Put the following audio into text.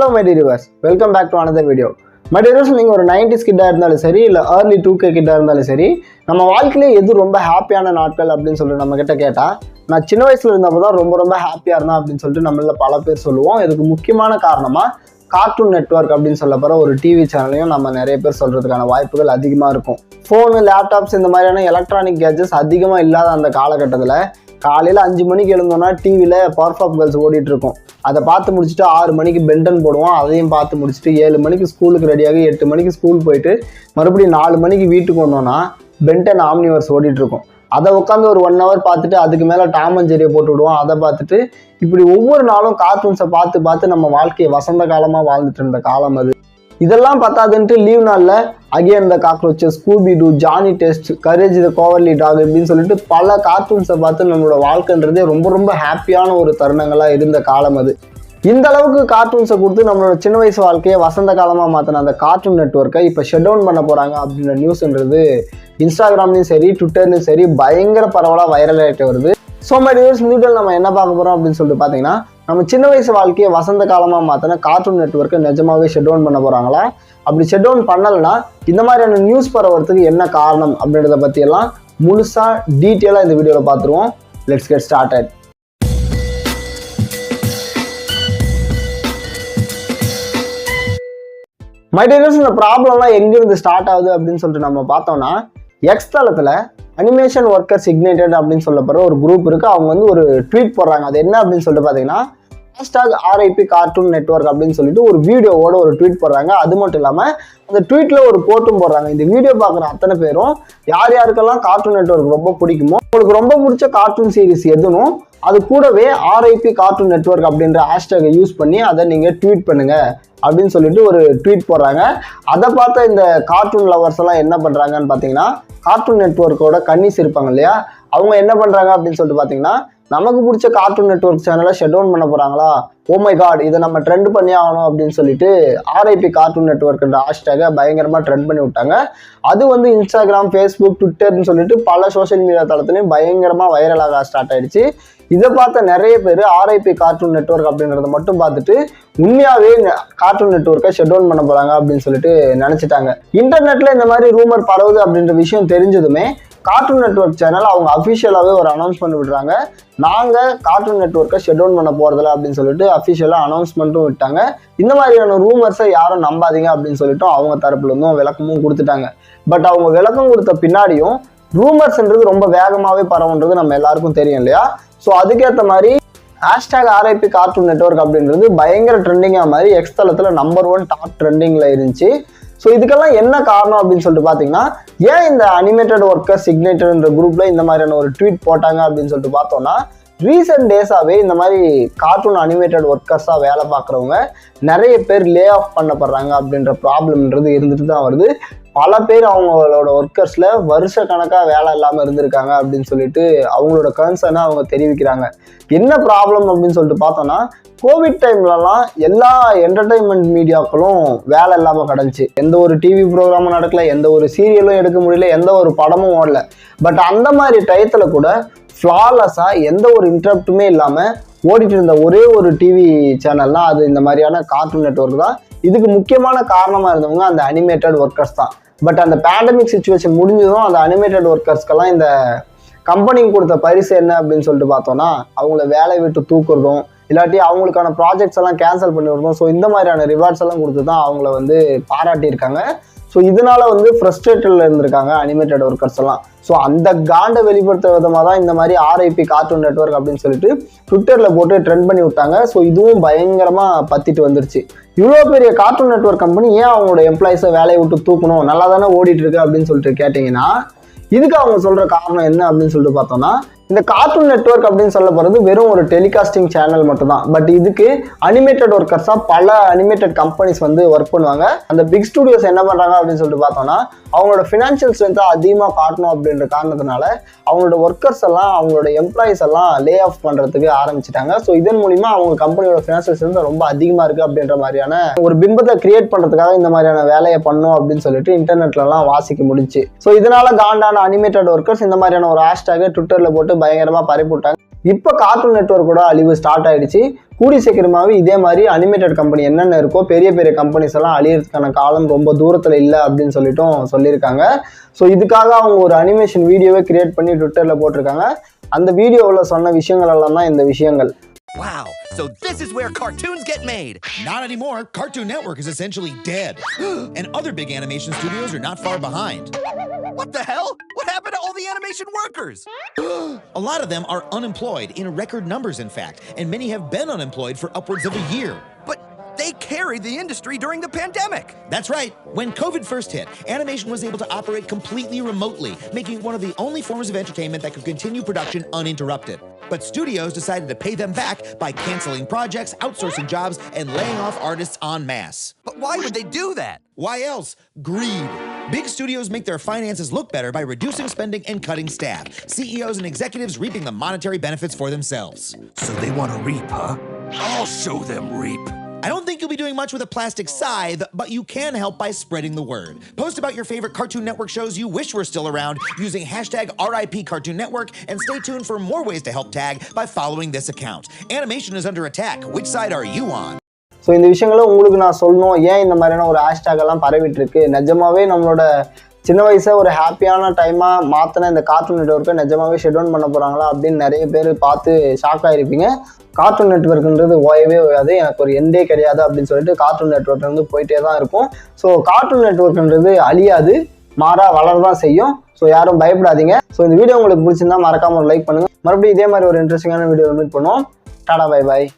Hello my dear viewers, welcome back to another video. My dear viewers, நீங்கள் ஒரு 90s கிட்டா இருந்தாலும் சரி இல்லை early 2K கிட்டா இருந்தாலும் சரி, நம்ம வாழ்க்கையிலே எது ரொம்ப ஹாப்பியான நாட்கள் அப்படின்னு சொல்லிட்டு நம்ம கிட்ட கேட்டால், நான் சின்ன வயசுல இருந்தப்போ தான் ரொம்ப ஹாப்பியாக இருந்தேன் அப்படின்னு சொல்லிட்டு நம்மள பல பேர் சொல்லுவோம். இதுக்கு முக்கியமான காரணமாக கார்ட்டூன் நெட்வொர்க் அப்படின்னு சொல்லப்படுற ஒரு டிவி சேனலையும் நம்ம நிறைய பேர் சொல்கிறதுக்கான வாய்ப்புகள் அதிகமாக இருக்கும். ஃபோனு, லேப்டாப்ஸ் இந்த மாதிரியான எலக்ட்ரானிக் கேஜெட்ஸ் அதிகமாக இல்லாத அந்த காலகட்டத்தில் காலையில் 5 மணிக்கு எழுந்தோன்னா டிவியில் பவர்ஃபாப் கேர்ள்ஸ் ஓடிட்டு இருக்கும். அதை பார்த்து முடிச்சுட்டு 6 மணிக்கு பென்டன் போடுவோம். அதையும் பார்த்து முடிச்சுட்டு 7 மணிக்கு ஸ்கூலுக்கு ரெடியாகி 8 மணிக்கு ஸ்கூல் போயிட்டு மறுபடியும் 4 மணிக்கு வீட்டுக்கு வந்தோன்னா பென்டன் ஆம்னிவர்ஸ் ஓடிட்டு இருக்கும். அதை உட்காந்து ஒரு 1 hour பார்த்துட்டு அதுக்கு மேலே டாம் அண்ட் ஜெர்ரியை போட்டு விடுவோம். அதை பார்த்துட்டு இப்படி ஒவ்வொரு நாளும் கார்ட்டூன்ஸை பார்த்து நம்ம வாழ்க்கையை வசந்த காலமாக வாழ்ந்துட்டு இருந்த காலம் அது. இதெல்லாம் பத்தாதுன்ட்டு லீவ் நாளில் again the cockroaches, Scooby Doo, Johnny Test, Courage the Cowardly Dog இப்படின்னு சொல்லிட்டு பல கார்ட்டூன்ஸை பார்த்து நம்மளோட வாழ்க்கைன்றதே ரொம்ப ஹாப்பியான ஒரு தருணங்களாக இருந்த காலம் அது. இந்த அளவுக்கு கார்ட்டூன்ஸை கொடுத்து நம்மளோட சின்ன வயசு வாழ்க்கையை வசந்த காலமாக மாற்றின அந்த கார்ட்டூன் நெட்வொர்க்கை இப்போ ஷட் டவுன் பண்ண போகிறாங்க அப்படின்ற நியூஸ்ன்றது இன்ஸ்டாகிராம்லேயும் சரி ட்விட்டர்லையும் சரி பயங்கர பரவலாக வைரல் ஆகிட்டு வருது. ஸோ மை டியர்ஸ், இந்த வீடியோவில் நம்ம என்ன பார்க்க போகிறோம் அப்படின்னு சொல்லிட்டு பார்த்தீங்கன்னா, நம்ம சின்ன வயசு வாழ்க்கையை வசந்த காலமாக மாற்றின கார்ட்டூன் நெட்வொர்க்கை நிஜமாவே ஷட் டவுன் பண்ண போகிறாங்களா? அப்படி ஷட் டவுன் பண்ணலைன்னா இந்த மாதிரியான நியூஸ் பரவறதுக்கு என்ன காரணம் அப்படின்றத பற்றியெல்லாம் முழுசாக டீட்டெயிலாக இந்த வீடியோவில் பார்த்துருவோம். Let's get started. My tears, இந்த ப்ராப்ளம்லாம் எங்கிருந்து ஸ்டார்ட் ஆகுது அப்படின்னு சொல்லிட்டு நம்ம பார்த்தோம்னா, எக்ஸ் தளத்தில் அனிமேஷன் ஒர்க்கர்ஸ் இக்னைட்டட் அப்படின்னு சொல்லப்படுற ஒரு குரூப் இருக்குது. அவங்க வந்து ஒரு ட்வீட் போடுறாங்க. அது என்ன அப்படின்னு சொல்லிட்டு பார்த்தீங்கன்னா, #RIP கார்ட்டூன் நெட்வொர்க் அப்படின்னு சொல்லிட்டு ஒரு வீடியோவோட ஒரு ட்வீட் போடுறாங்க. அது மட்டும் இல்லாமல் அந்த ட்வீட்டில் ஒரு கோட்டும் போடுறாங்க. இந்த வீடியோ பார்க்குற அத்தனை பேரும் யார் யாருக்கெல்லாம் கார்ட்டூன் நெட்வொர்க் ரொம்ப பிடிக்குமோ, உங்களுக்கு ரொம்ப பிடிச்ச கார்ட்டூன் சீரிஸ் எதுனும் அது கூடவே RIP கார்ட்டூன் நெட்வொர்க் அப்படின்ற ஹேஷ்டேகை யூஸ் பண்ணி அதை நீங்கள் ட்வீட் பண்ணுங்க அப்படின்னு சொல்லிட்டு ஒரு ட்வீட் போடுறாங்க. அதை பார்த்த இந்த கார்ட்டூன் லவர்ஸ் எல்லாம் என்ன பண்ணுறாங்கன்னு பார்த்தீங்கன்னா, கார்ட்டூன் நெட்வொர்க்கோட கன்னிஸ் இருப்பாங்க இல்லையா, அவங்க என்ன பண்ணுறாங்க அப்படின்னு சொல்லிட்டு பார்த்தீங்கன்னா, நமக்கு பிடிச்ச கார்ட்டூன் நெட்வொர்க் சேனலை ஷட் டவுன் பண்ண போகிறாங்களா, ஓ மை காட் இதை நம்ம ட்ரெண்ட் பண்ணி ஆகணும் அப்படின்னு சொல்லிட்டு RIP கார்ட்டூன் நெட்வொர்க்ன்ற ஹேஷ்டேகை பயங்கரமாக ட்ரெண்ட் பண்ணி விட்டாங்க. அது வந்து இன்ஸ்டாகிராம், ஃபேஸ்புக், ட்விட்டர்னு சொல்லிட்டு பல சோஷியல் மீடியா தளத்துலையும் பயங்கரமாக வைரலாக ஸ்டார்ட் ஆயிடுச்சு. இதை பார்த்த நிறைய பேர் RIP கார்ட்டூன் நெட்வொர்க் அப்படின்றத மட்டும் பார்த்துட்டு உண்மையாகவே கார்ட்டூன் நெட்வொர்க்கை ஷட் டவுன் பண்ண போகிறாங்க அப்படின்னு சொல்லிட்டு நினச்சிட்டாங்க. இன்டர்நெட்டில் இந்த மாதிரி ரூமர் பரவுது அப்படின்ற விஷயம் தெரிஞ்சதுமே கார்ட்டூன் நெட்வொர்க் சேனல் அவங்க அஃபிஷியலாகவே ஒரு அனௌன்ஸ்மெண்ட் விடுறாங்க. நாங்கள் கார்ட்டூன் நெட்வொர்க்கை ஷட் டவுன் பண்ண போகிறதில்ல அப்படின்னு சொல்லிட்டு அஃபிஷியலாக அனௌன்ஸ்மெண்ட்டும் விட்டாங்க. இந்த மாதிரியான ரூமர்ஸை யாரும் நம்பாதீங்க அப்படின்னு சொல்லிட்டு அவங்க தரப்புல இருந்தும் விளக்கமும் கொடுத்துட்டாங்க. பட் அவங்க விளக்கம் கொடுத்த பின்னாடியும் ரூமர்ஸ்ன்றது ரொம்ப வேகமாகவே பரவுன்றது நம்ம எல்லாருக்கும் தெரியும் இல்லையா. ஸோ அதுக்கேற்ற மாதிரி #RIP கார்ட்டூன் நெட்வொர்க் அப்படின்றது பயங்கர ட்ரெண்டிங்காக மாதிரி எக்ஸ் தளத்தில் நம்பர் 1 டாப் ட்ரெண்டிங்கில் இருந்துச்சு. ஸோ இதுக்கெல்லாம் என்ன காரணம் அப்படின்னு சொல்லிட்டு பார்த்தீங்கன்னா, ஏன் இந்த அனிமேட்டட் ஒர்க்கர்ஸ் இக்னைட்டட்ன்ற குரூப்பில் இந்த மாதிரியான ஒரு ட்வீட் போட்டாங்க அப்படின்னு சொல்லிட்டு பார்த்தோம்னா, ரீசெண்ட் டேஸாகவே இந்த மாதிரி கார்ட்டூன் அனிமேட்டட் ஒர்க்கர்ஸாக வேலை பார்க்குறவங்க நிறைய பேர் லே ஆஃப் பண்ணப்படுறாங்க அப்படின்ற ப்ராப்ளம்ன்றது இருந்துட்டு தான் வருது. பல பேர் அவங்களோட ஒர்க்கர்ஸில் வருஷ கணக்காக வேலை இல்லாமல் இருந்திருக்காங்க அப்படின்னு சொல்லிட்டு அவங்களோட கன்சர்னை அவங்க தெரிவிக்கிறாங்க. என்ன ப்ராப்ளம் அப்படின்னு சொல்லிட்டு பார்த்தோன்னா, கோவிட் டைம்லலாம் எல்லா என்டர்டைன்மெண்ட் மீடியாக்களும் வேலை இல்லாமல் கிடந்துச்சு. எந்த ஒரு டிவி ப்ரோக்ராமும் நடக்கல, எந்த ஒரு சீரியலும் எடுக்க முடியல, எந்த ஒரு படமும் ஓடல. பட் அந்த மாதிரி டயத்தில் கூட ஃப்ளாலெஸ்ஸாக எந்த ஒரு இன்டரப்ட்டுமே இல்லாமல் ஓடிட்டு இருந்த ஒரே ஒரு டிவி சேனல்னால் அது இந்த மாதிரியான கார்ட்டூன் நெட்வொர்க் தான். இதுக்கு முக்கியமான காரணமாக இருந்தவங்க அந்த அனிமேட்டட் ஒர்க்கர்ஸ் தான். பட் அந்த பேண்டமிக் சிச்சுவேஷன் முடிஞ்சதும் அந்த அனிமேட்டட் ஒர்க்கர்ஸ்க்கெல்லாம் இந்த கம்பெனிக்கு கொடுத்த பரிசு என்ன அப்படின்னு சொல்லிட்டு பார்த்தோன்னா, அவங்கள வேலையை விட்டு தூக்குறதும் இல்லாட்டி அவங்களுக்கான ப்ராஜெக்ட்ஸ் எல்லாம் கேன்சல் பண்ணி விடுறதும். ஸோ இந்த மாதிரியான ரிவார்ட்ஸ் எல்லாம் கொடுத்து தான் அவங்கள வந்து பாராட்டியிருக்காங்க. ஸோ இதனால வந்து ஃப்ரஸ்ட்ரேட்டடில் இருந்திருக்காங்க அனிமேட்டட் ஒர்க்கர்ஸ் எல்லாம். ஸோ அந்த காண்டை வெளிப்படுத்த விதமாக தான் இந்த மாதிரி RIP கார்ட்டூன் நெட்வொர்க் அப்படின்னு சொல்லிட்டு ட்விட்டரில் போட்டு ட்ரெண்ட் பண்ணி விட்டாங்க. ஸோ இதுவும் பயங்கரமாக பற்றிட்டு வந்துருச்சு. இவ்வளோ பெரிய கார்ட்டூன் நெட்வொர்க் கம்பெனி ஏன் அவங்களோட எம்ப்ளாயிஸை வேலையை விட்டு தூக்கணும், நல்லா தானே ஓடிட்டு இருக்கு அப்படின்னு சொல்லிட்டு கேட்டிங்கன்னா, இதுக்கு அவங்க சொல்கிற காரணம் என்ன அப்படின்னு சொல்லிட்டு பார்த்தோம்னா, இந்த கார்ட்டூன் நெட்வொர்க் அப்படின்னு சொல்ல போகிறது வெறும் ஒரு டெலிகாஸ்டிங் சேனல் மட்டும் தான். பட் இதுக்கு அனிமேட்டட் ஒர்க்கர்ஸாக பல அனிமேட்டட் கம்பெனிஸ் வந்து ஒர்க் பண்ணுவாங்க. அந்த பிக் ஸ்டுடியோஸ் என்ன பண்ணுறாங்க அப்படின்னு சொல்லிட்டு பார்த்தோம்னா, அவங்களோட ஃபினான்ஷியல் ஸ்ட்ரென்த்தை அதிகமாக காட்டணும் அப்படின்ற காரணத்தினால அவங்களோட ஒர்க்கர்ஸ் எல்லாம், அவங்களோட எம்ப்ளாயிஸ் எல்லாம் லே ஆஃப் பண்ணுறதுக்கு ஆரம்பிச்சிட்டாங்க. ஸோ இதன் மூலிமா அவங்க கம்பெனியோட ஃபினான்ஷியல் ஸ்ட்ரென்த் ரொம்ப அதிகமாக இருக்குது அப்படின்ற மாதிரியான ஒரு பிம்பத்தை கிரியேட் பண்ணுறதுக்காக இந்த மாதிரியான வேலையை பண்ணும் அப்படின்னு சொல்லிட்டு இன்டர்நெட்லலாம் வாசிக்க முடிஞ்சு. ஸோ இதனால காண்டான அனிமேட்டட் ஒர்க்கர்ஸ் இந்த மாதிரியான ஒரு ஹேஷ்டேகை ட்விட்டரில் போட்டு பயங்கரமாக பரப்பிவிட்டாங்க. இப்போ கார்ட்டூன் நெட்வொர்க்கோட அழிவு ஸ்டார்ட் ஆயிடுச்சு. கூடி சீக்கிரமாகவே இதே மாதிரி அனிமேட்டட் கம்பெனி என்னென்ன இருக்கோ பெரிய பெரிய கம்பெனிஸ் எல்லாம் அழியறதுக்கான காலம் ரொம்ப தூரத்தில் இல்லை அப்படின்னு சொல்லியிருக்காங்க. ஸோ இதுக்காக அவங்க ஒரு அனிமேஷன் வீடியோவே கிரியேட் பண்ணி ட்விட்டரில் போட்டிருக்காங்க. அந்த வீடியோவில் சொன்ன விஷயங்கள் எல்லாம் தான் இந்த விஷயங்கள். Wow, so this is where cartoons get made. Not anymore. Cartoon Network is essentially dead. And other big animation studios are not far behind. What the hell? What happened to all the animation workers? A lot of them are unemployed, in record numbers in fact, and many have been unemployed for upwards of a year. But they carried the industry during the pandemic. That's right. When COVID first hit, animation was able to operate completely remotely, making it one of the only forms of entertainment that could continue production uninterrupted. But studios decided to pay them back by canceling projects, outsourcing jobs, and laying off artists en masse. But why would they do that? Why else? Greed. Big studios make their finances look better by reducing spending and cutting staff. CEOs and executives reaping the monetary benefits for themselves. So they want to reap, huh? I'll show them reap. I don't think you'll be doing much with a plastic scythe, but you can help by spreading the word. Post about your favorite Cartoon Network shows you wish were still around using hashtag RIP Cartoon Network, and stay tuned for more ways to help tag by following this account. Animation is under attack. Which side are you on? So இந்த விஷயங்களை உங்களுக்கு நான் சொல்லணும். ஏன் இந்த மாதிரியான ஒரு hashtag எல்லாம் பரவிட்டு இருக்கு? நிஜமாவே நம்மளோட சின்ன வயசை ஒரு ஹாப்பியான டைமாக மாற்றின இந்த கார்ட்டூன் நெட்வொர்க்கை நிஜமாவே ஷட் டவுன் பண்ண போகிறாங்களா அப்படின்னு நிறைய பேர் பார்த்து ஷாக் ஆகிருப்பீங்க. கார்ட்டூன் நெட்வொர்க்குன்றது ஓயவே ஓயாது, எனக்கு ஒரு எண்டே கிடையாது அப்படின்னு சொல்லிட்டு கார்ட்டூன் நெட்வொர்க் வந்து போயிட்டே தான் இருக்கும். ஸோ கார்ட்டூன் நெட்வொர்க்குன்றது அழியாது, மாறா வளரதான் செய்யும். ஸோ யாரும் பயப்படாதீங்க. ஸோ இந்த வீடியோ உங்களுக்கு பிடிச்சிருந்தா மறக்காம ஒரு லைக் பண்ணுங்கள். மறுபடியும் இதே மாதிரி ஒரு இன்ட்ரெஸ்டிங்கான வீடியோ மீட் பண்ணுவோம். Tata, bye bye.